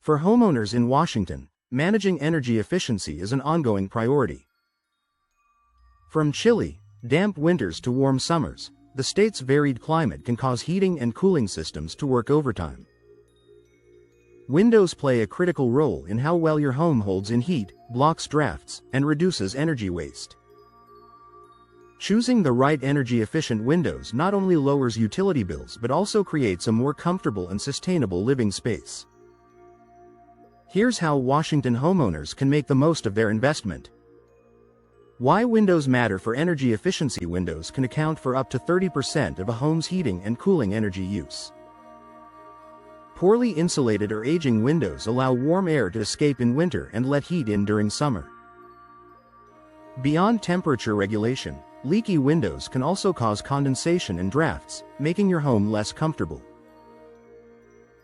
For homeowners in Washington, managing energy efficiency is an ongoing priority. From chilly, damp winters to warm summers, the state's varied climate can cause heating and cooling systems to work overtime. Windows play a critical role in how well your home holds in heat, blocks drafts, and reduces energy waste. Choosing the right energy-efficient windows not only lowers utility bills but also creates a more comfortable and sustainable living space. Here's how Washington homeowners can make the most of their investment. Why windows matter. For energy efficiency, windows can account for up to 30% of a home's heating and cooling energy use. Poorly insulated or aging windows allow warm air to escape in winter and let heat in during summer. Beyond temperature regulation, leaky windows can also cause condensation and drafts, making your home less comfortable.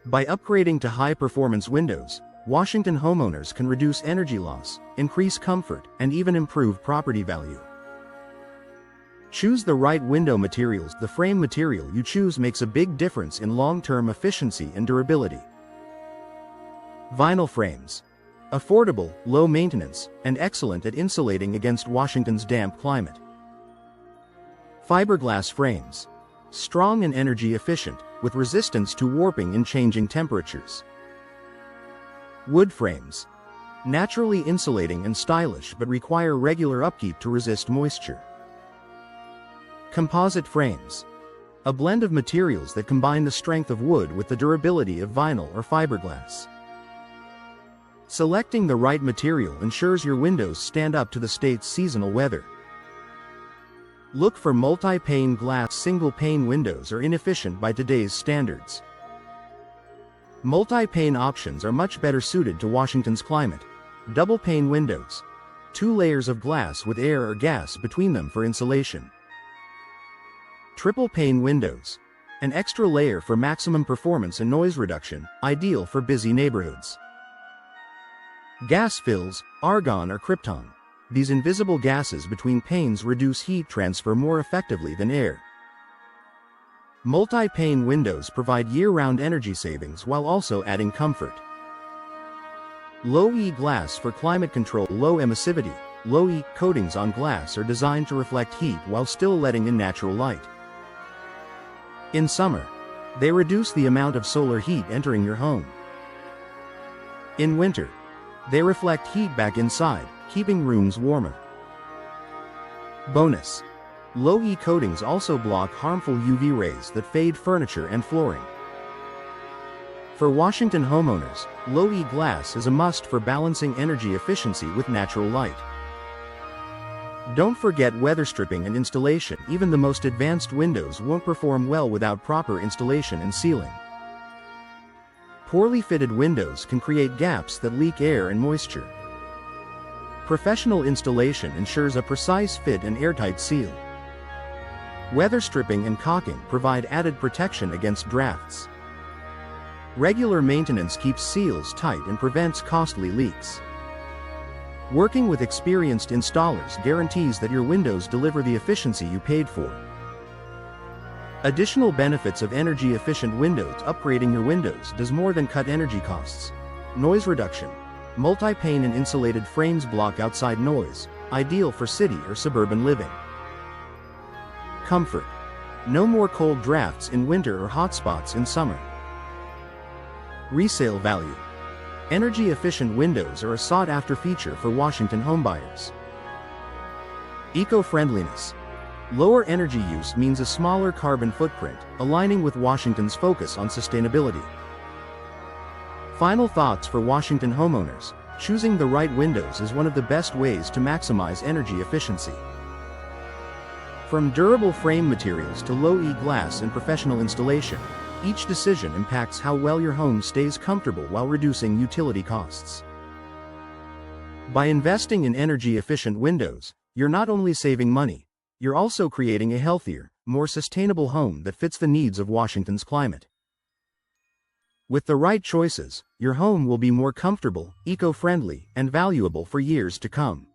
By upgrading to high-performance windows, Washington homeowners can reduce energy loss, increase comfort, and even improve property value. Choose the right window materials. The frame material you choose makes a big difference in long-term efficiency and durability. Vinyl frames. Affordable, low maintenance, and excellent at insulating against Washington's damp climate. Fiberglass frames. Strong and energy efficient, with resistance to warping in changing temperatures. Wood frames. Naturally insulating and stylish but require regular upkeep to resist moisture. Composite frames. A blend of materials that combine the strength of wood with the durability of vinyl or fiberglass. Selecting the right material ensures your windows stand up to the state's seasonal weather. Look for multi-pane glass. Single-pane windows are inefficient by today's standards. Multi-pane options are much better suited to Washington's climate. Double-pane windows. 2 layers of glass with air or gas between them for insulation. Triple-pane windows. An extra layer for maximum performance and noise reduction, ideal for busy neighborhoods. Gas fills, argon or krypton. These invisible gases between panes reduce heat transfer more effectively than air. Multi-pane windows provide year-round energy savings while also adding comfort. Low-E glass for climate control. Low emissivity, low-E coatings on glass are designed to reflect heat while still letting in natural light. In summer, they reduce the amount of solar heat entering your home. In winter, they reflect heat back inside, keeping rooms warmer. Bonus: low-E coatings also block harmful UV rays that fade furniture and flooring. For Washington homeowners, low-E glass is a must for balancing energy efficiency with natural light. Don't forget weather stripping and installation. Even the most advanced windows won't perform well without proper installation and sealing. Poorly fitted windows can create gaps that leak air and moisture. Professional installation ensures a precise fit and airtight seal. Weather stripping and caulking provide added protection against drafts. Regular maintenance keeps seals tight and prevents costly leaks. Working with experienced installers guarantees that your windows deliver the efficiency you paid for. Additional benefits of energy-efficient windows. Upgrading your windows does more than cut energy costs. Noise reduction. Multi-pane and insulated frames block outside noise, ideal for city or suburban living. Comfort. No more cold drafts in winter or hot spots in summer. Resale value. Energy-efficient windows are a sought-after feature for Washington homebuyers. Eco-friendliness. Lower energy use means a smaller carbon footprint, aligning with Washington's focus on sustainability. Final thoughts for Washington homeowners: choosing the right windows is one of the best ways to maximize energy efficiency. From durable frame materials to low-E glass and professional installation, each decision impacts how well your home stays comfortable while reducing utility costs. By investing in energy-efficient windows, you're not only saving money, you're also creating a healthier, more sustainable home that fits the needs of Washington's climate. With the right choices, your home will be more comfortable, eco-friendly, and valuable for years to come.